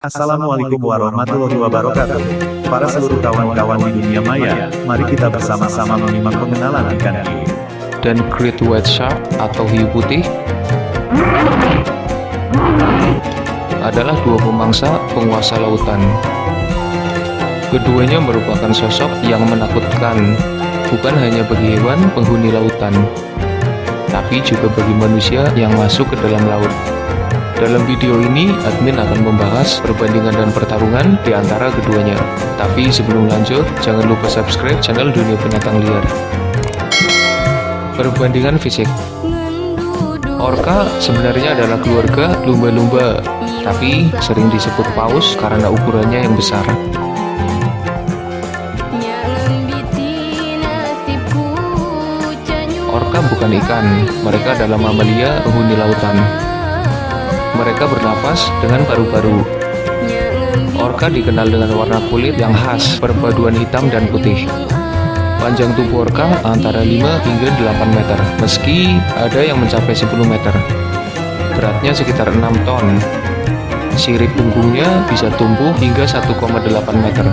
Assalamualaikum warahmatullahi wabarakatuh. Para seluruh kawan-kawan di dunia maya, mari kita bersama-sama menyimak pengenalan ikan hiu dan Great White Shark atau hiu putih adalah dua pemangsa penguasa lautan. Keduanya merupakan sosok yang menakutkan, bukan hanya bagi hewan penghuni lautan, tapi juga bagi manusia yang masuk ke dalam laut. Dalam video ini, admin akan membahas perbandingan dan pertarungan di antara keduanya. Tapi sebelum lanjut, jangan lupa subscribe channel Dunia Binatang Liar. Perbandingan fisik. Orca sebenarnya adalah keluarga lumba-lumba, tapi sering disebut paus karena ukurannya yang besar. Orca bukan ikan, mereka adalah mamalia penghuni lautan. Mereka bernapas dengan paru-paru. Orca dikenal dengan warna kulit yang khas, perpaduan hitam dan putih. Panjang tubuh orca antara 5 hingga 8 meter, meski ada yang mencapai 10 meter. Beratnya sekitar 6 ton. Sirip punggungnya bisa tumbuh hingga 1,8 meter.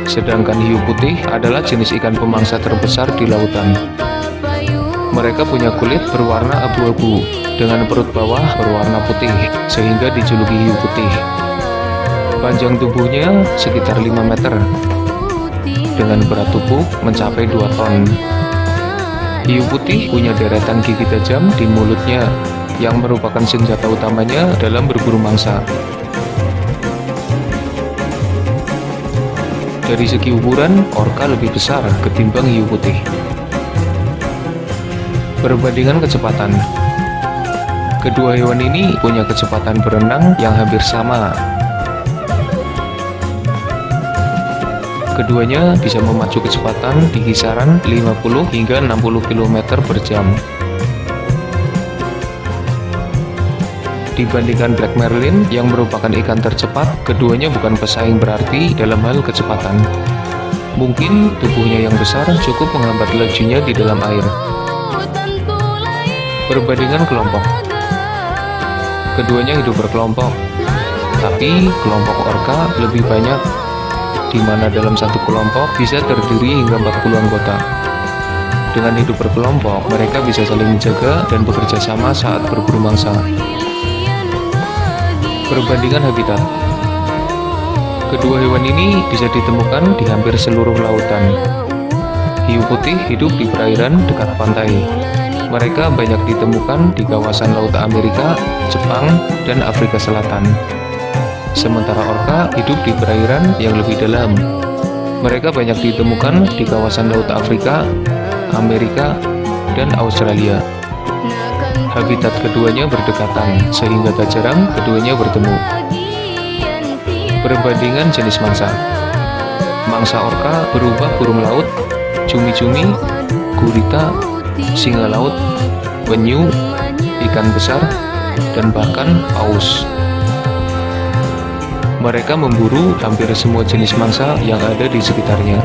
Sedangkan hiu putih adalah jenis ikan pemangsa terbesar di lautan. Mereka punya kulit berwarna abu-abu dengan perut bawah berwarna putih, sehingga dijuluki hiu putih. Panjang tubuhnya sekitar 5 meter, dengan berat tubuh mencapai 2 ton. Hiu putih punya deretan gigi tajam di mulutnya, yang merupakan senjata utamanya dalam berburu mangsa. Dari segi ukuran, orca lebih besar ketimbang hiu putih. Perbandingan kecepatan. Kedua hewan ini punya kecepatan berenang yang hampir sama. Keduanya bisa memacu kecepatan di kisaran 50 hingga 60 km per jam. Dibandingkan Black Marlin yang merupakan ikan tercepat, keduanya bukan pesaing berarti dalam hal kecepatan. Mungkin tubuhnya yang besar cukup menghambat lajunya di dalam air. Perbandingan kelompok. Keduanya hidup berkelompok, tapi kelompok orca lebih banyak, di mana dalam satu kelompok bisa terdiri hingga 40 anggota. Dengan hidup berkelompok, mereka bisa saling menjaga dan bekerja sama saat berburu mangsa. Perbandingan habitat. Kedua hewan ini bisa ditemukan di hampir seluruh lautan. Hiu putih hidup di perairan dekat pantai. Mereka banyak ditemukan di kawasan Laut Amerika, Jepang, dan Afrika Selatan. Sementara orca hidup di perairan yang lebih dalam. Mereka banyak ditemukan di kawasan Laut Afrika, Amerika, dan Australia. Habitat keduanya berdekatan, sehingga tak jarang keduanya bertemu. Perbandingan jenis mangsa. Mangsa orca berupa burung laut, cumi-cumi, gurita, singa laut, penyu, ikan besar, dan bahkan paus. Mereka memburu hampir semua jenis mangsa yang ada di sekitarnya.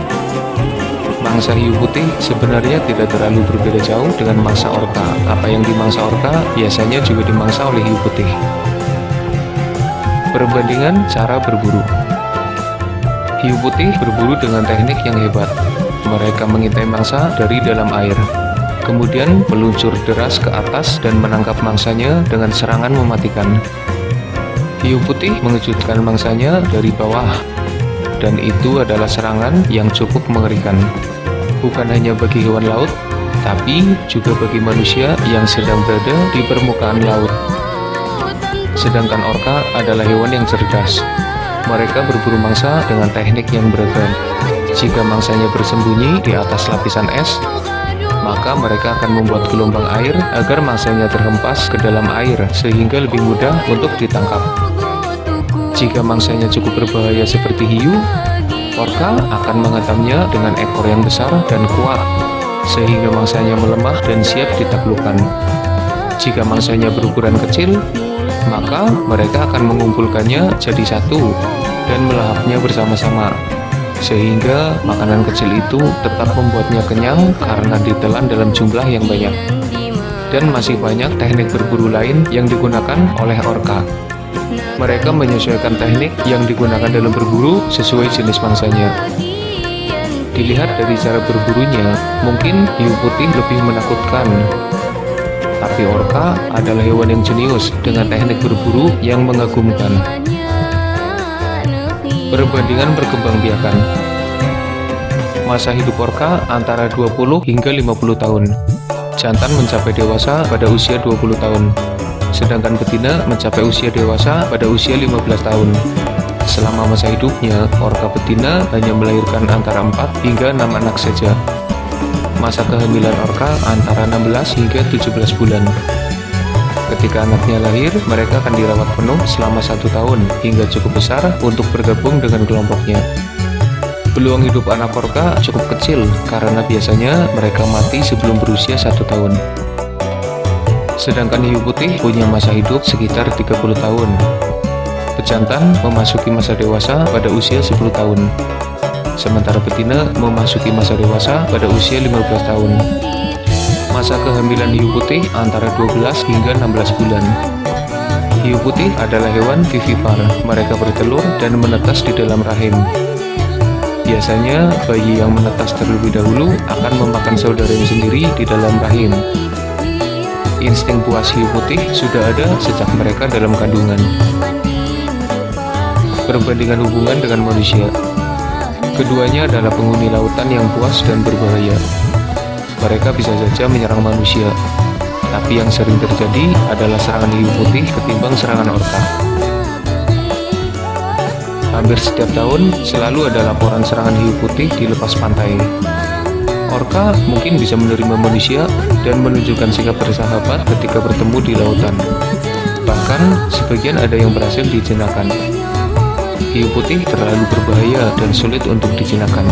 Mangsa hiu putih sebenarnya tidak terlalu berbeda jauh dengan mangsa orca. Apa yang dimangsa orca biasanya juga dimangsa oleh hiu putih. Perbandingan cara berburu. Hiu putih berburu dengan teknik yang hebat. Mereka mengintai mangsa dari dalam air, kemudian meluncur deras ke atas dan menangkap mangsanya dengan serangan mematikan. Hiu putih mengejutkan mangsanya dari bawah, dan itu adalah serangan yang cukup mengerikan. Bukan hanya bagi hewan laut, tapi juga bagi manusia yang sedang berada di permukaan laut. Sedangkan orca adalah hewan yang cerdas. Mereka berburu mangsa dengan teknik yang beragam. Jika mangsanya bersembunyi di atas lapisan es, maka mereka akan membuat gelombang air agar mangsanya terhempas ke dalam air sehingga lebih mudah untuk ditangkap. Jika mangsanya cukup berbahaya seperti hiu, orca akan menghantamnya dengan ekor yang besar dan kuat sehingga mangsanya melemah dan siap ditaklukkan. Jika mangsanya berukuran kecil, maka mereka akan mengumpulkannya jadi satu dan melahapnya bersama-sama, sehingga makanan kecil itu tetap membuatnya kenyang karena ditelan dalam jumlah yang banyak. dan masih banyak teknik berburu lain yang digunakan oleh orka. Mereka menyesuaikan teknik yang digunakan dalam berburu sesuai jenis mangsanya. Dilihat dari cara berburunya, mungkin hiu putih lebih menakutkan. Tapi orka adalah hewan yang jenius dengan teknik berburu yang mengagumkan. Perbandingan perkembangbiakan. Masa hidup orka antara 20 hingga 50 tahun. Jantan mencapai dewasa pada usia 20 tahun. Sedangkan betina mencapai usia dewasa pada usia 15 tahun. Selama masa hidupnya, orka betina hanya melahirkan antara 4 hingga 6 anak saja. Masa kehamilan orka antara 16 hingga 17 bulan. Ketika anaknya lahir, mereka akan dirawat penuh selama 1 tahun hingga cukup besar untuk bergabung dengan kelompoknya. Peluang hidup anak orka cukup kecil karena biasanya mereka mati sebelum berusia 1 tahun. Sedangkan hiu putih punya masa hidup sekitar 30 tahun. Pejantan memasuki masa dewasa pada usia 10 tahun. Sementara betina memasuki masa dewasa pada usia 15 tahun. Masa kehamilan hiu putih antara 12 hingga 16 bulan. Hiu putih adalah hewan vivipar. Mereka bertelur dan menetas di dalam rahim. Biasanya, bayi yang menetas terlebih dahulu akan memakan saudaranya sendiri di dalam rahim. Insting puas hiu putih sudah ada sejak mereka dalam kandungan. Perbandingan hubungan dengan manusia. Keduanya adalah penghuni lautan yang puas dan berbahaya. Mereka bisa saja menyerang manusia, tapi yang sering terjadi adalah serangan hiu putih ketimbang serangan orka. Hampir setiap tahun selalu ada laporan serangan hiu putih di lepas pantai. Orka mungkin bisa menerima manusia dan menunjukkan sikap bersahabat ketika bertemu di lautan. Bahkan sebagian ada yang berhasil dijinakan. Hiu putih terlalu berbahaya dan sulit untuk dijinakan.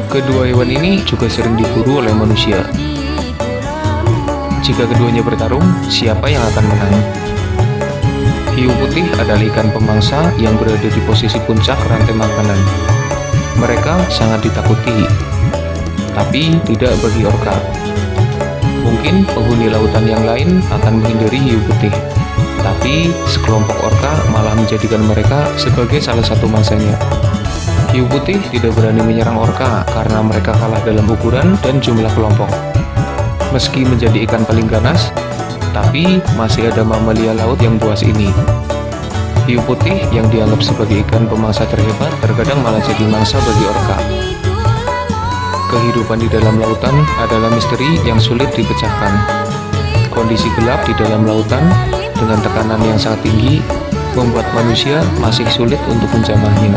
Kedua hewan ini juga sering diburu oleh manusia. Jika keduanya bertarung, siapa yang akan menang? Hiu putih adalah ikan pemangsa yang berada di posisi puncak rantai makanan. Mereka sangat ditakuti, tapi tidak bagi orka. Mungkin penghuni lautan yang lain akan menghindari hiu putih, tapi sekelompok orka malah menjadikan mereka sebagai salah satu mangsanya. Hiu putih tidak berani menyerang orka karena mereka kalah dalam ukuran dan jumlah kelompok. Meski menjadi ikan paling ganas, tapi masih ada mamalia laut yang buas ini. Hiu putih yang dianggap sebagai ikan pemangsa terhebat terkadang malah jadi mangsa bagi orka. Kehidupan di dalam lautan adalah misteri yang sulit dipecahkan. Kondisi gelap di dalam lautan dengan tekanan yang sangat tinggi membuat manusia masih sulit untuk menjamahnya.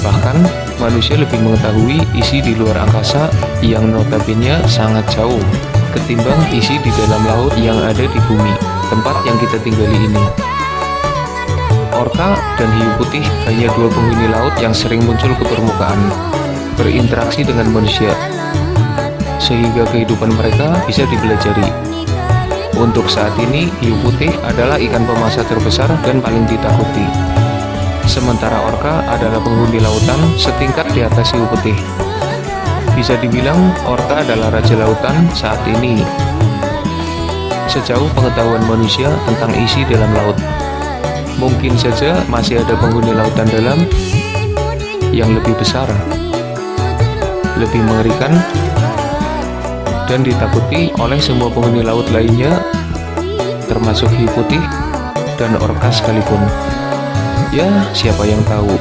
Bahkan, manusia lebih mengetahui isi di luar angkasa yang notabene sangat jauh ketimbang isi di dalam laut yang ada di bumi, tempat yang kita tinggali ini. Orka dan hiu putih hanya dua penghuni laut yang sering muncul ke permukaan, berinteraksi dengan manusia, sehingga kehidupan mereka bisa dipelajari. Untuk saat ini, hiu putih adalah ikan pemangsa terbesar dan paling ditakuti. Sementara orka adalah penghuni lautan setingkat di atas hiu putih. Bisa dibilang, orka adalah raja lautan saat ini. Sejauh pengetahuan manusia tentang isi dalam laut, mungkin saja masih ada penghuni lautan dalam yang lebih besar, lebih mengerikan, dan ditakuti oleh semua penghuni laut lainnya, termasuk hiu putih dan orka sekalipun. Ya, siapa yang tahu?